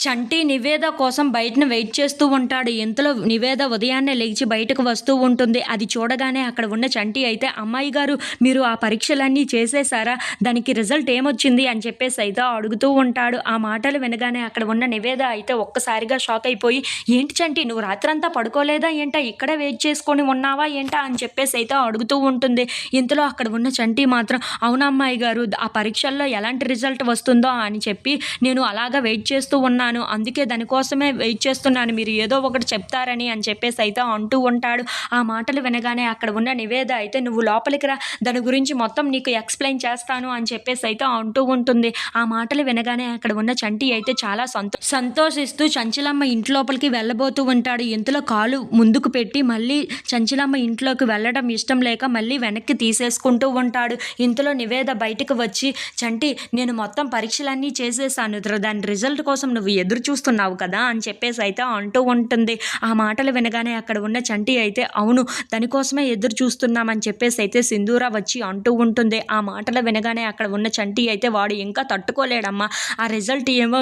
చంటి నివేద కోసం బయటన వెయిట్ చేస్తూ ఉంటాడు. ఇంతలో నివేద ఉదయాన్నే లేచి బయటకు వస్తూ ఉంటుంది. అది చూడగానే అక్కడ ఉన్న చంటి అయితే, "అమ్మాయి గారు, మీరు ఆ పరీక్షలన్నీ చేసేసారా? దానికి రిజల్ట్ ఏమొచ్చింది?" అని చెప్పేసి అయితే అడుగుతూ ఉంటాడు. ఆ మాటలు వినగానే అక్కడ ఉన్న నివేద అయితే ఒక్కసారిగా షాక్ అయిపోయి, "ఏంటి చంటి, నువ్వు రాత్రంతా పడుకోలేదా ఏంటా? ఇక్కడే వెయిట్ చేసుకొని ఉన్నావా ఏంటా?" అని చెప్పేసి అయితే అడుగుతూ ఉంటుంది. ఇంతలో అక్కడ ఉన్న చంటి మాత్రం, "అవునా అమ్మాయి గారు, ఆ పరీక్షల్లో ఎలాంటి రిజల్ట్ వస్తుందో అని చెప్పి నేను అలాగా వెయిట్ చేస్తూ ఉన్నాను. అందుకే దానికోసమే వెయిట్ చేస్తున్నాను. మీరు ఏదో ఒకటి చెప్తారని" అని చెప్పేసి అయితే అంటూ ఉంటాడు. ఆ మాటలు వినగానే అక్కడ ఉన్న నివేద అయితే, "నువ్వు లోపలికి రా, దాని గురించి మొత్తం నీకు ఎక్స్‌ప్లెయిన్ చేస్తాను" అని చెప్పేసి అయితే అంటూ ఉంటుంది. ఆ మాటలు వినగానే అక్కడ ఉన్న చంటి అయితే చాలా సంతోషిస్తూ చంచలమ్మ ఇంటి లోపలికి వెళ్ళబోతూ ఉంటాడు. ఇంతలో కాలు ముందుకు పెట్టి మళ్ళీ చంచలమ్మ ఇంట్లోకి వెళ్ళడం ఇష్టం లేక మళ్ళీ వెనక్కి తీసేసుకుంటూ ఉంటాడు. ఇంతలో నివేద బయటకు వచ్చి, "చంటి, నేను మొత్తం పరీక్షలన్నీ చేసేసాను. దాని రిజల్ట్ కోసం నువ్వు ఎదురు చూస్తున్నావు కదా" అని చెప్పేసి అయితే అంటూ ఉంటుంది. ఆ మాటలు వినగానే అక్కడ ఉన్న చంటి అయితే, "అవును, దానికోసమే ఎదురు చూస్తున్నామని" చెప్పేసి అయితే సింధూర వచ్చి అంటూ ఉంటుంది. ఆ మాటలు వినగానే అక్కడ ఉన్న చంటి అయితే, "వాడు ఇంకా తట్టుకోలేడమ్మా. ఆ రిజల్ట్ ఏమో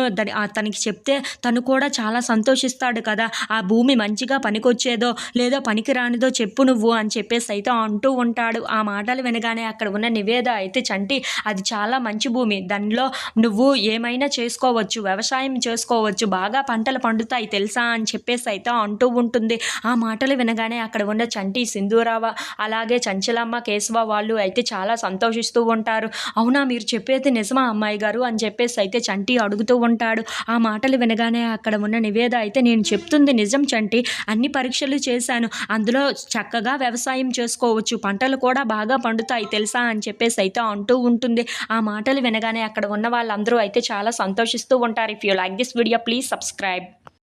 తనకి చెప్తే తను కూడా చాలా సంతోషిస్తాడు కదా. ఆ భూమి మంచిగా పనికొచ్చేదో లేదో పనికిరానిదో చెప్పు నువ్వు" అని చెప్పేసి అయితే అంటూ ఉంటాడు. ఆ మాటలు వినగానే అక్కడ ఉన్న నివేద అయితే, "చంటి, అది చాలా మంచి భూమి. దానిలో నువ్వు ఏమైనా చేసుకోవచ్చు, వ్యవసాయం చేసుకోవచ్చు, బాగా పంటలు పండుతాయి తెలుసా" అని చెప్పేసి అయితే అంటూ ఉంటుంది. ఆ మాటలు వినగానే అక్కడ ఉన్న చంటి, సింధూరావ, అలాగే చంచలమ్మ, కేశవ వాళ్ళు అయితే చాలా సంతోషిస్తూ ఉంటారు. "అవునా, మీరు చెప్పేది నిజమా అమ్మాయి గారు?" అని చెప్పేసి అయితే చంటి అడుగుతూ ఉంటాడు. ఆ మాటలు వినగానే అక్కడ ఉన్న నివేద అయితే, "నేను చెప్తుంది నిజం చంటి. అన్ని పరీక్షలు చేశాను. అందులో చక్కగా వ్యవసాయం చేసుకోవచ్చు, పంటలు కూడా బాగా పండుతాయి తెలుసా" అని చెప్పేసి అయితే అంటూ ఉంటుంది. ఆ మాటలు వినగానే అక్కడ ఉన్న వాళ్ళందరూ అయితే చాలా సంతోషిస్తూ ఉంటారు. If you like this video, please subscribe.